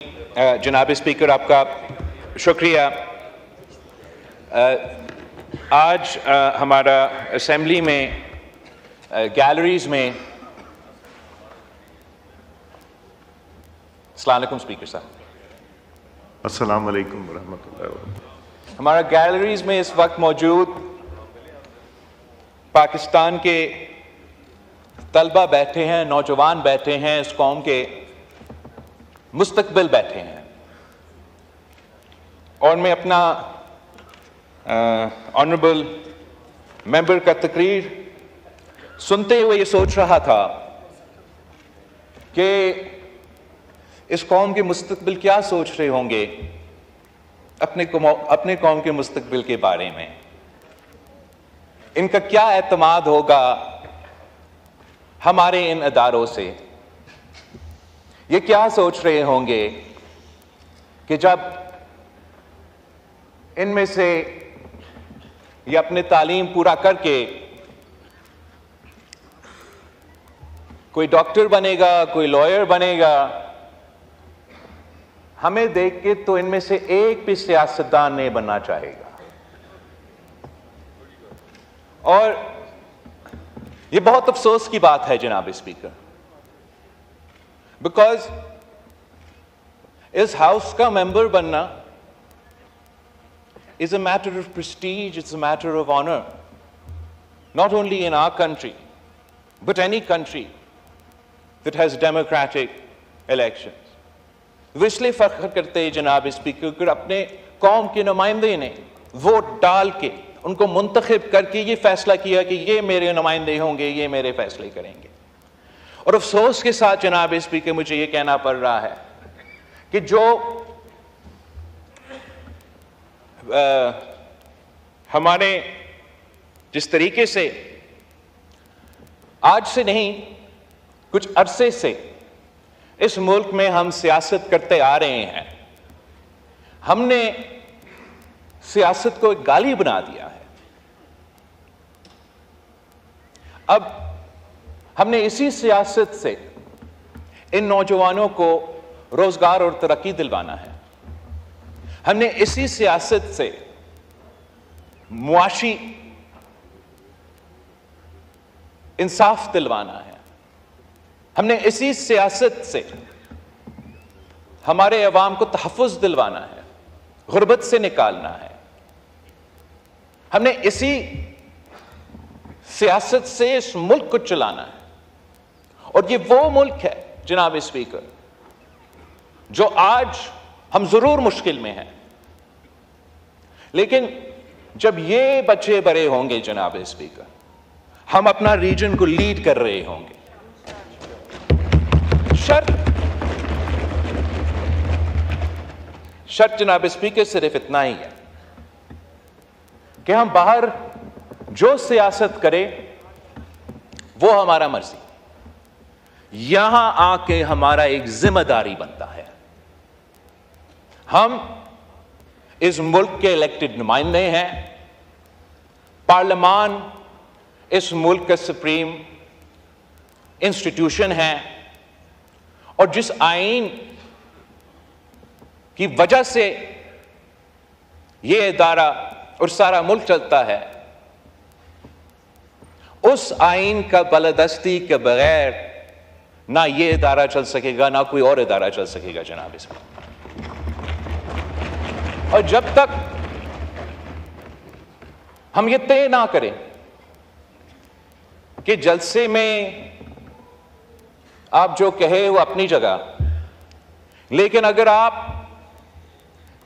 जनाब स्पीकर, आपका शुक्रिया। आज हमारा असेंबली में गैलरीज में अस्सलाम वालेकुम स्पीकर साहब। अस्सलाम वालेकुम रहमतुल्लाहि व बरकातुहू। हमारा गैलरीज में इस वक्त मौजूद पाकिस्तान के तलबा बैठे हैं, नौजवान बैठे हैं, इस कौम के मुस्तकबिल बैठे हैं। और मैं अपना ऑनरेबल मेंबर का तकरीर सुनते हुए ये सोच रहा था कि इस कौम के मुस्तकबिल क्या सोच रहे होंगे अपने कौम के मुस्तकबिल के बारे में। इनका क्या एतमाद होगा हमारे इन अदारों से। ये क्या सोच रहे होंगे कि जब इनमें से ये अपने तालीम पूरा करके कोई डॉक्टर बनेगा, कोई लॉयर बनेगा, हमें देख के तो इनमें से एक भी सियासतदान नहीं बनना चाहेगा। और ये बहुत अफसोस की बात है जनाब स्पीकर, बिकॉज इस हाउस का मेंबर बनना is a matter of prestige, it's a matter of honor, not only in our country, but any country that has democratic elections. वो इसलिए फख्र करते हैं जनाब स्पीकर कि अपने कौम के नुमाइंदे ने वोट डाल के उनको मुंतखब करके ये फैसला किया कि ये मेरे नुमाइंदे होंगे, ये मेरे फैसले करेंगे। और अफसोस के साथ जनाब स्पीकर मुझे ये कहना पड़ रहा है कि जो हमारे जिस तरीके से आज से नहीं कुछ अरसे से इस मुल्क में हम सियासत करते आ रहे हैं, हमने सियासत को एक गाली बना दिया है। अब हमने इसी सियासत से इन नौजवानों को रोजगार और तरक्की दिलवाना है। हमने इसी सियासत से मुआशी इंसाफ दिलवाना है। हमने इसी सियासत से हमारे अवाम को तहफ़्फ़ुज़ दिलवाना है, गुर्बत से निकालना है। हमने इसी सियासत से इस मुल्क को चलाना है। और ये वो मुल्क है जनाब स्पीकर जो आज हम जरूर मुश्किल में हैं, लेकिन जब ये बच्चे बड़े होंगे जनाब स्पीकर, हम अपना रीजन को लीड कर रहे होंगे। शर्त जनाब स्पीकर सिर्फ इतना ही है कि हम बाहर जो सियासत करें वो हमारा मर्जी, यहां आके हमारा एक जिम्मेदारी बनता है। हम इस मुल्क के इलेक्टेड नुमाइंदे हैं, पार्लियामान इस मुल्क का सुप्रीम इंस्टीट्यूशन है, और जिस आईन की वजह से यह इदारा और सारा मुल्क चलता है, उस आईन का बालादस्ती के बगैर ना यह इदारा चल सकेगा, ना कोई और इदारा चल सकेगा जनाब इसमें। और जब तक हम ये तय ना करें कि जलसे में आप जो कहे वो अपनी जगह, लेकिन अगर आप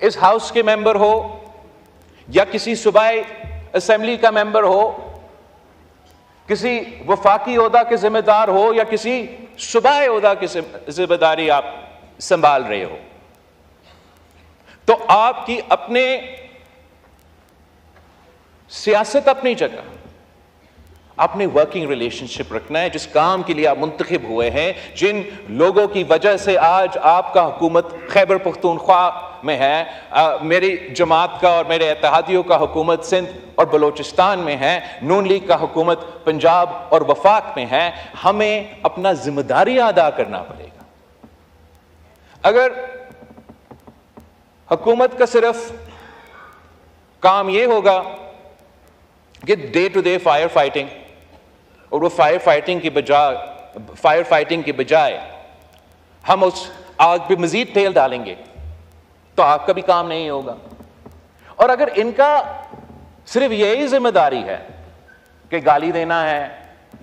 इस हाउस के मेंबर हो या किसी सूबाई असेंबली का मेंबर हो, किसी वफाकी ओहदा के जिम्मेदार हो या किसी सूबाई ओहदा की जिम्मेदारी आप संभाल रहे हो, तो आपकी अपने सियासत अपनी जगह, अपने वर्किंग रिलेशनशिप रखना है जिस काम के लिए आप मुंतखब हुए हैं, जिन लोगों की वजह से आज आपका हुकूमत खैबर पख्तूनख्वा में है, मेरी जमात का और मेरे इत्तेहादियों का हुकूमत सिंध और बलोचिस्तान में है, नून लीग का हुकूमत पंजाब और वफाक में है। हमें अपना जिम्मेदारी अदा करना पड़ेगा। अगर हुकूमत का सिर्फ काम यह होगा कि day to day fire fighting, और वो फायर फाइटिंग की बजाय हम उस आग पे मजीद तेल डालेंगे तो आग का भी काम नहीं होगा। और अगर इनका सिर्फ यही जिम्मेदारी है कि गाली देना है,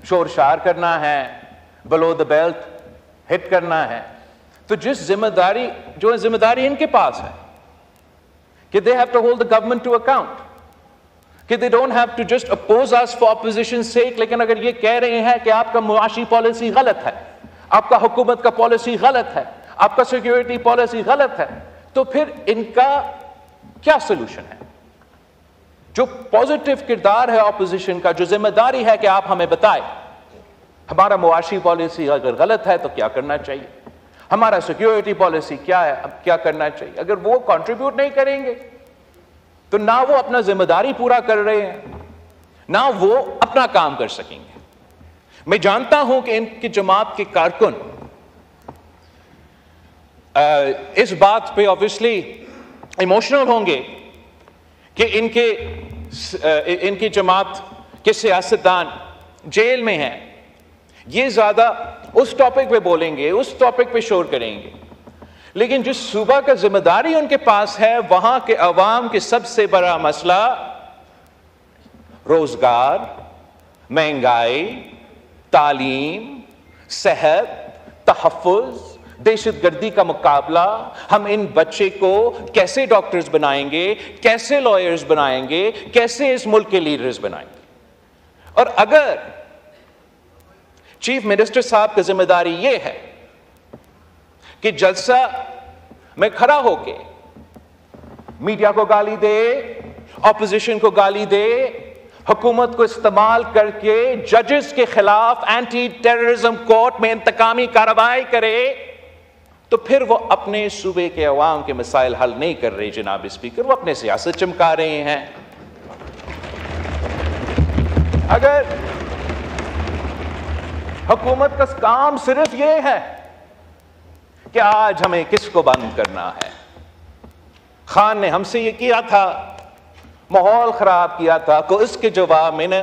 शोर शार करना है, बिलो द बेल्ट हिट करना है, तो जो जिम्मेदारी इनके पास है कि they have to hold the government to account, कि they don't have to just oppose us for opposition sake. लेकिन अगर ये कह रहे हैं कि आपका मुआशी पॉलिसी गलत है, आपका हुकूमत का पॉलिसी गलत है, आपका सिक्योरिटी पॉलिसी गलत है, तो फिर इनका क्या सोल्यूशन है? जो पॉजिटिव किरदार है ऑपोजिशन का, जो जिम्मेदारी है कि आप हमें बताएं हमारा मुआशी पॉलिसी अगर गलत है तो क्या करना चाहिए, हमारा सिक्योरिटी पॉलिसी क्या है, अब क्या करना चाहिए। अगर वो कंट्रीब्यूट नहीं करेंगे तो ना वो अपना जिम्मेदारी पूरा कर रहे हैं, ना वो अपना काम कर सकेंगे। मैं जानता हूं कि इनकी जमात के कारकुन इस बात पे ऑब्वियसली इमोशनल होंगे कि इनकी जमात के सियासतदान जेल में हैं। ये ज्यादा उस टॉपिक पे बोलेंगे, उस टॉपिक पे शोर करेंगे, लेकिन जिस सूबा का जिम्मेदारी उनके पास है वहां के अवाम के सबसे बड़ा मसला रोजगार, महंगाई, तालीम, सेहत, तहफ्फुज, दहशतगर्दी का मुकाबला, हम इन बच्चे को कैसे डॉक्टर्स बनाएंगे, कैसे लॉयर्स बनाएंगे, कैसे इस मुल्क के लीडर्स बनाएंगे। और अगर चीफ मिनिस्टर साहब की जिम्मेदारी यह है कि जलसा में खड़ा होके मीडिया को गाली दे, ऑपोजिशन को गाली दे, हुकूमत को इस्तेमाल करके जजेस के खिलाफ एंटी टेररिज्म कोर्ट में इंतकामी कार्रवाई करे, तो फिर वो अपने सूबे के अवाम के मसाइल हल नहीं कर रहे जनाब स्पीकर, वो अपने सियासत चमका रहे हैं। अगर हुकूमत का काम सिर्फ ये है कि आज हमें किसको बंद करना है, खान ने हमसे ये किया था, माहौल खराब किया था, तो इसके जवाब में न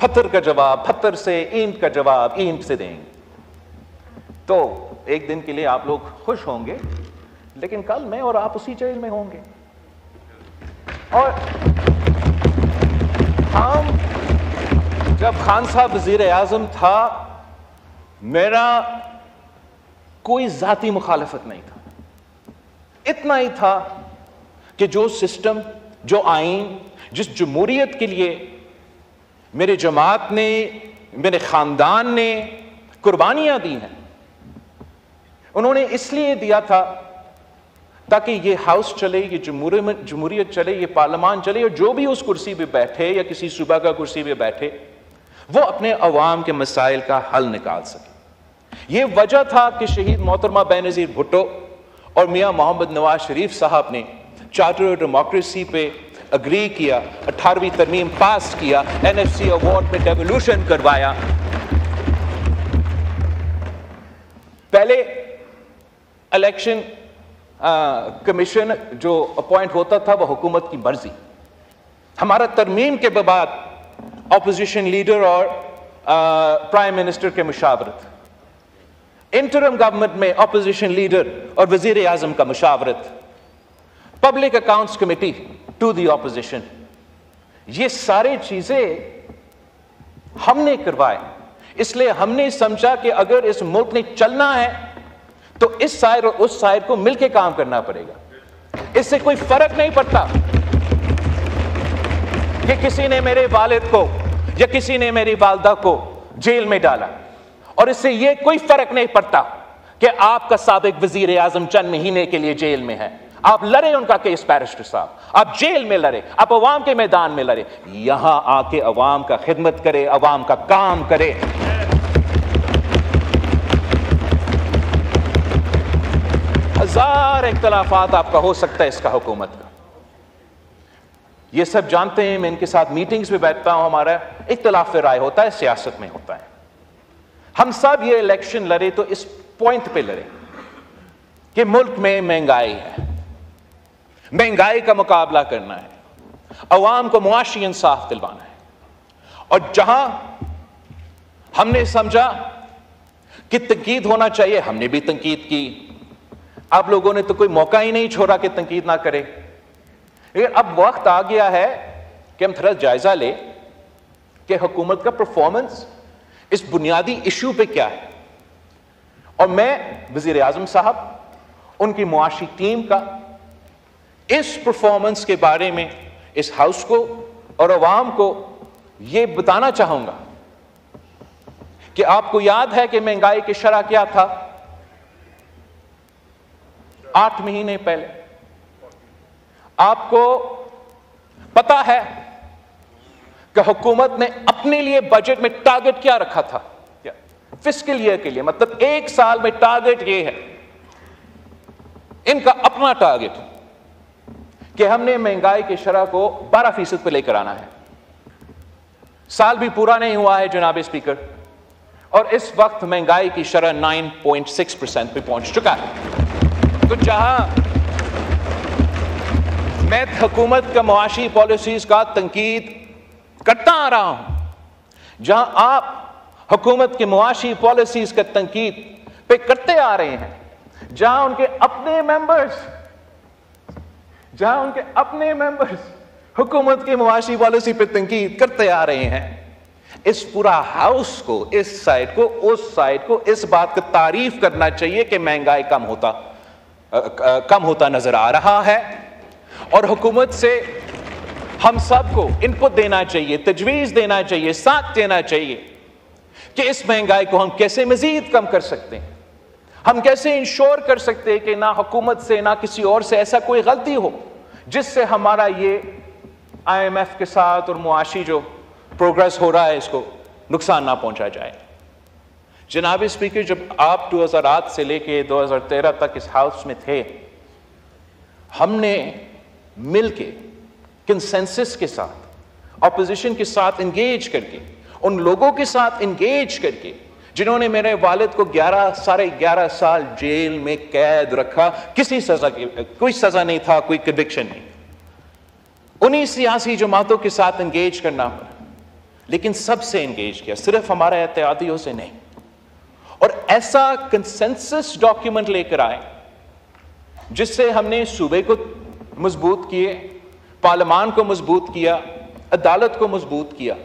पत्थर का जवाब पत्थर से, ईंट का जवाब ईंट से देंगे, तो एक दिन के लिए आप लोग खुश होंगे, लेकिन कल मैं और आप उसी जेल में होंगे। और हम जब खान साहब वजीर आजम था, मेरा कोई जाती मुखालफत नहीं था, इतना ही था कि जो सिस्टम, जो आइन, जिस जमहूरियत के लिए मेरे जमात ने, मेरे खानदान ने कुर्बानियां दी हैं, उन्होंने इसलिए दिया था ताकि ये हाउस चले, ये जमहूरियत चले, ये पार्लियामान चले, और जो भी उस कुर्सी पे बैठे या किसी सूबा का कुर्सी पे बैठे वो अपने अवाम के मसाइल का हल निकाल सके। ये वजह था कि शहीद मोहतरमा बेनज़ीर भुट्टो और मियां मोहम्मद नवाज शरीफ साहब ने चार्टर ऑफ डेमोक्रेसी पे अग्री किया, 18वीं तरमीम पास किया, NFC अवार्ड में डेवोल्यूशन करवाया। पहले इलेक्शन कमीशन जो अपॉइंट होता था वो हुकूमत की मर्जी, हमारा तरमीम के बाद ऑपोजिशन लीडर और प्राइम मिनिस्टर के मुशावरत, इंटरिम गवर्नमेंट में ऑपोजिशन लीडर और वजीर आजम का मुशावरत, public accounts committee to the opposition, ये सारी चीजें हमने करवाए। इसलिए हमने समझा कि अगर इस मुल्क ने चलना है तो इस साइड और उस साइड को मिलकर काम करना पड़ेगा। इससे कोई फर्क नहीं पड़ता कि किसी ने मेरे वालिद को या किसी ने मेरी वालदा को जेल में डाला, और इससे यह कोई फर्क नहीं पड़ता कि आपका साबिक वजीर आजम चंद महीने के लिए जेल में है। आप लड़े उनका केस बैरिस्टर साहब, आप जेल में लड़े, आप अवाम के मैदान में लड़े, यहां आके अवाम का खिदमत करे, अवाम का काम करे। हजार इख्तलाफात आपका हो सकता है इसका हुकूमत का, ये सब जानते हैं। मैं इनके साथ मीटिंग्स में बैठता हूं, हमारा इख्तलाफ राय होता है, सियासत में होता है। हम सब ये इलेक्शन लड़े तो इस पॉइंट पे लड़े कि मुल्क में महंगाई है, महंगाई का मुकाबला करना है, अवाम को मुआशी इंसाफ दिलवाना है। और जहां हमने समझा कि तंकीद होना चाहिए, हमने भी तंकीद की। आप लोगों ने तो कोई मौका ही नहीं छोड़ा कि तंकीद ना करे। लेकिन अब वक्त आ गया है कि हम थोड़ा जायजा ले कि हुकूमत का परफॉर्मेंस इस बुनियादी इशू पे क्या है। और मैं वजीर आजम साहब, उनकी मुआशी टीम का इस परफॉर्मेंस के बारे में इस हाउस को और अवाम को यह बताना चाहूंगा कि आपको याद है कि महंगाई की शरह क्या था 8 महीने पहले। आपको पता है कि हुकूमत ने अपने लिए बजट में टारगेट क्या रखा था फिस्कल ईयर के लिए, मतलब एक साल में टारगेट ये है, इनका अपना टारगेट कि हमने महंगाई की शरह को 12% पे लेकर आना है। साल भी पूरा नहीं हुआ है जनाब स्पीकर, और इस वक्त महंगाई की शरह 9.6% पे पहुंच चुका है। तो जहां मैं हुकूमत का मुआशी पॉलिसीज का तंकीद करता आ रहा हूं, जहां आप हुकूमत की मुआशी पॉलिसीज का तंकीद पे करते आ रहे हैं, जहां उनके अपने मेंबर्स हुकूमत की मुआशी पॉलिसी पे तंकीद करते आ रहे हैं, इस पूरा हाउस को, इस साइड को, उस साइड को इस बात की तारीफ करना चाहिए कि महंगाई कम होता नजर आ रहा है। और हुकूमत से हम सबको इनपुट देना चाहिए, तजवीज देना चाहिए, साथ देना चाहिए कि इस महंगाई को हम कैसे मजीद कम कर सकते हैं, हम कैसे इंश्योर कर सकते हैं कि ना हुकूमत से ना किसी और से ऐसा कोई गलती हो जिससे हमारा ये IMF के साथ और मुआशी जो प्रोग्रेस हो रहा है इसको नुकसान ना पहुंचा जाए। जनाब स्पीकर, जब आप 2008 से लेके 2013 तक इस हाउस में थे, हमने मिलके कंसेंसस के साथ, ऑपोजिशन के साथ इंगेज करके, उन लोगों के साथ इंगेज करके जिन्होंने मेरे वालिद को 11 साल जेल में कैद रखा, किसी सजा की कोई सजा नहीं था, कोई कन्विक्शन नहीं, उन्हीं सियासी जमातों के साथ इंगेज करना पड़ा। लेकिन सबसे इंगेज किया, सिर्फ हमारे एहतियातियों से नहीं। और ऐसा कंसेंसस डॉक्यूमेंट लेकर आए जिससे हमने सूबे को मजबूत किए, पार्लियामान को मजबूत किया, अदालत को मजबूत किया।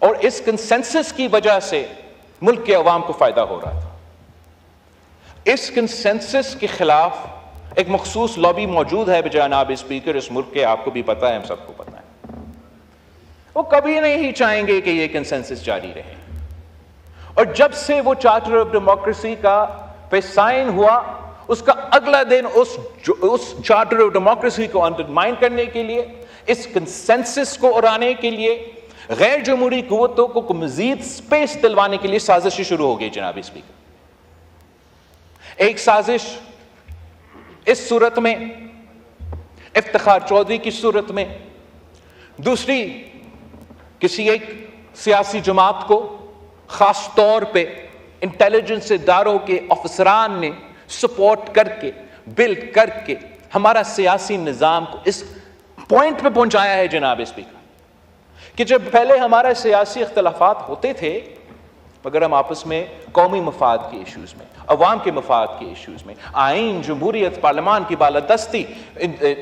और इस कंसेंसस की वजह से मुल्क के अवाम को फायदा हो रहा था। इस कंसेंसस के खिलाफ एक मखसूस लॉबी मौजूद है जनाब स्पीकर, इस मुल्क के, आपको भी पता है, हम सबको पता है। वो कभी नहीं चाहेंगे कि ये कंसेंसस जारी रहे। और जब से वो चार्टर ऑफ डेमोक्रेसी का पे साइन हुआ, उसका अगला दिन उस चार्टर ऑफ डेमोक्रेसी को अंडरमाइन करने के लिए, इस कंसेंसस को उड़ाने के लिए, गैर जमहूरी कुव्वतों को मजीद स्पेस दिलवाने के लिए साजिशें शुरू हो गई जनाब स्पीकर। एक साजिश इस सूरत में, इफ्तिखार चौधरी की सूरत में, दूसरी किसी एक सियासी जमात को खास तौर पे इंटेलिजेंस इदारों के अफसरान ने सपोर्ट करके, बिल्ड करके हमारा सियासी निजाम को इस पॉइंट पे पहुंचाया है जनाब स्पीकर कि जब पहले हमारे सियासी इख्तलाफात होते थे, मगर हम आपस में कौमी मफाद के इश्यूज में, अवाम के मफाद के इश्यूज में, आइन, जमहूरियत, पार्लियामान की बालादस्ती,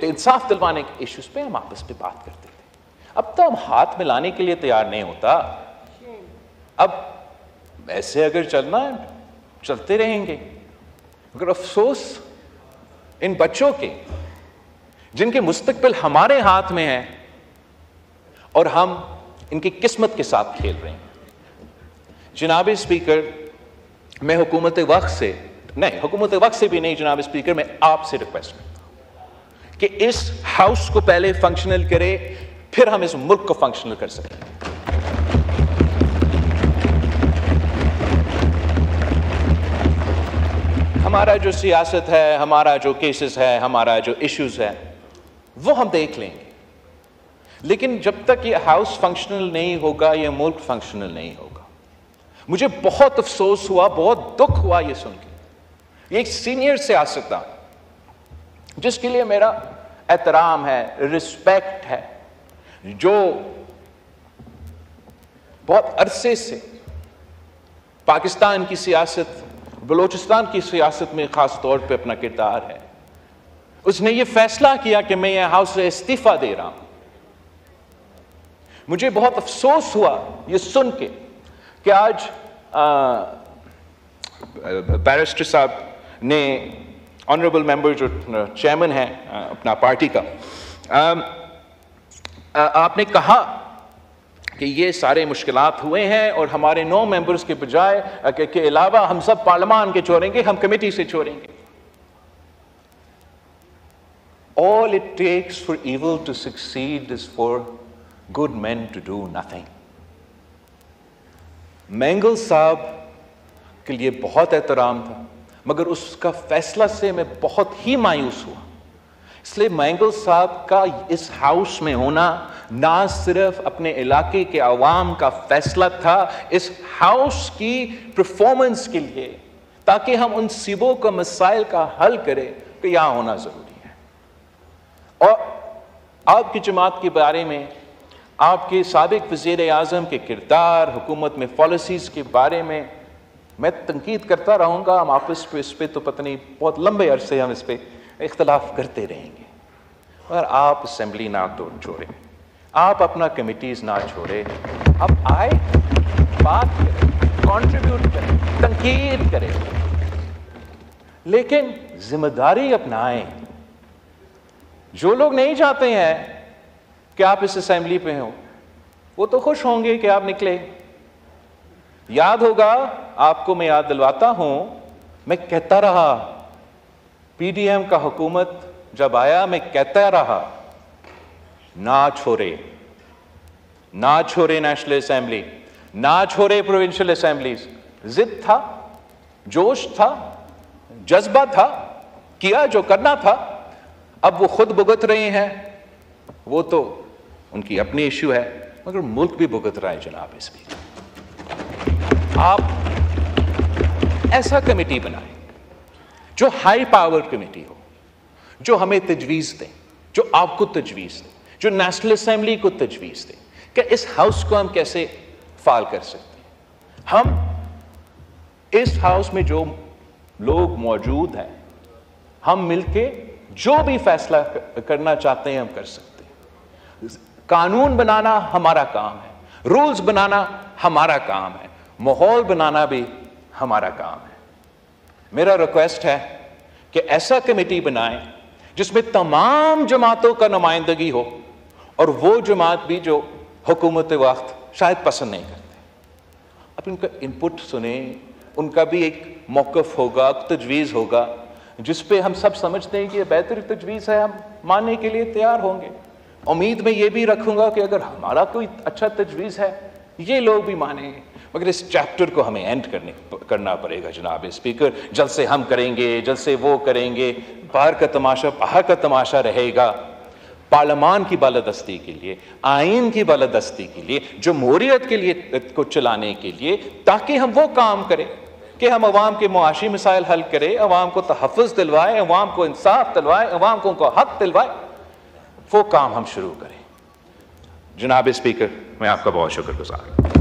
इंसाफ दिलवाने के इश्यूज पे हम आपस में बात करते थे। अब तो हम हाथ मिलाने के लिए तैयार नहीं होता। अब ऐसे अगर चलना है, चलते रहेंगे। मगर अफसोस इन बच्चों के जिनके मुस्तकबिल हमारे हाथ में है और हम इनकी किस्मत के साथ खेल रहे हैं। जनाब स्पीकर, मैं हुकूमत वक्त से भी नहीं जनाब स्पीकर, मैं आपसे रिक्वेस्ट करता हूं कि इस हाउस को पहले फंक्शनल करे, फिर हम इस मुल्क को फंक्शनल कर सकें। हमारा जो सियासत है, हमारा जो केसेस है, हमारा जो इश्यूज है, वो हम देख लेंगे। लेकिन जब तक ये हाउस फंक्शनल नहीं होगा, ये मुल्क फंक्शनल नहीं होगा। मुझे बहुत अफसोस हुआ, बहुत दुख हुआ ये सुन के ये एक सीनियर सियासतदान जिसके लिए मेरा एहतराम है, रिस्पेक्ट है, जो बहुत अरसे से पाकिस्तान की सियासत, बलोचिस्तान की सियासत में खास तौर पे अपना किरदार है, उसने ये फैसला किया कि मैं यह हाउस से इस्तीफा दे रहा हूं। मुझे बहुत अफसोस हुआ ये सुन के कि आज बैरिस्टर साहब ने, ऑनरेबल मेंबर जो चेयरमैन है अपना पार्टी का, आपने कहा कि ये सारे मुश्किलात हुए हैं और हमारे 9 मेंबर्स के बजाय के अलावा हम सब पार्लियामान के छोड़ेंगे, हम कमेटी से छोड़ेंगे। All it takes for evil to succeed is for good men to do nothing. Mangle साहब के लिए बहुत एहतराम था, मगर उसका फैसला से मैं बहुत ही मायूस हुआ। इसलिए मैंगल साहब का इस हाउस में होना ना सिर्फ अपने इलाके के अवाम का फैसला था, इस हाउस की परफॉर्मेंस के लिए, ताकि हम उन सिबों का मसाइल का हल करें, तो यहां होना जरूरी है। और आपकी जमात के बारे में, आपके साबिक वज़ीर आज़म के किरदार, हुकूमत में पॉलिसीज़ के बारे में मैं तनकीद करता रहूँगा। हम आपस पे इस पर तो पता नहीं बहुत लंबे अरसे हम इस पर इख्तलाफ करते रहेंगे, और आप असेंबली ना तो छोड़ें, आप अपना कमिटीज़ ना छोड़ें, आप आए, बात करें, कंट्रीब्यूट करें, तनकीद करें, लेकिन जिम्मेदारी अपनाएं। जो लोग नहीं चाहते हैं कि आप इस असेंबली पे हो, वो तो खुश होंगे कि आप निकले। याद होगा आपको, मैं याद दिलवाता हूं, मैं कहता रहा, पीडीएम का हुकूमत जब आया, मैं कहता रहा ना छोड़े, ना छोड़े नेशनल असेंबली, ना छोड़े प्रोविंशियल असेंबलीज। जिद था, जोश था, जज्बा था, किया जो करना था। अब वो खुद भुगत रहे हैं, वो तो उनकी अपनी इश्यू है, मगर मुल्क भी भुगत रहा है जनाब। इस भी आप ऐसा कमेटी बनाएं जो हाई पावर कमेटी हो, जो हमें तजवीज़ दे, जो आपको तजवीज़ दे, जो नेशनल असेंबली को तजवीज़ दे कि इस हाउस को हम कैसे फाल कर सकते हैं। हम इस हाउस में जो लोग मौजूद हैं, हम मिलके जो भी फैसला करना चाहते हैं हम कर सकते हैं। कानून बनाना हमारा काम है, रूल्स बनाना हमारा काम है, माहौल बनाना भी हमारा काम है। मेरा रिक्वेस्ट है कि ऐसा कमेटी बनाएं जिसमें तमाम जमातों का नुमाइंदगी हो, और वो जमात भी जो हुकूमत वक्त शायद पसंद नहीं करते। अब इनका इनपुट सुने, उनका भी एक मौक़िफ़ होगा, तजवीज़ होगा, जिस पे हम सब समझते हैं कि ये बेहतर तजवीज़ है, हम मानने के लिए तैयार होंगे। उम्मीद में ये भी रखूंगा कि अगर हमारा कोई अच्छा तजवीज़ है, ये लोग भी मानेंगे। मगर इस चैप्टर को हमें एंड करना पड़ेगा जनाब स्पीकर। जलसे हम करेंगे, जलसे वो करेंगे, बाहर का तमाशा बाहर का तमाशा रहेगा। पार्लियामान की बालादस्ती के लिए, आइन की बालादस्ती के लिए, जमहूरियत के लिए को चलाने के लिए, ताकि हम वो काम करें कि हम अवाम के मुआशी मसाइल हल करें, अवाम को तहफ़्फ़ुज़ दिलवाएं, अवाम को इंसाफ दिलवाएं, अवाम को उनको हक दिलवाएं, वो काम हम शुरू करें। जनाब स्पीकर, मैं आपका बहुत शुक्रगुजार हूं।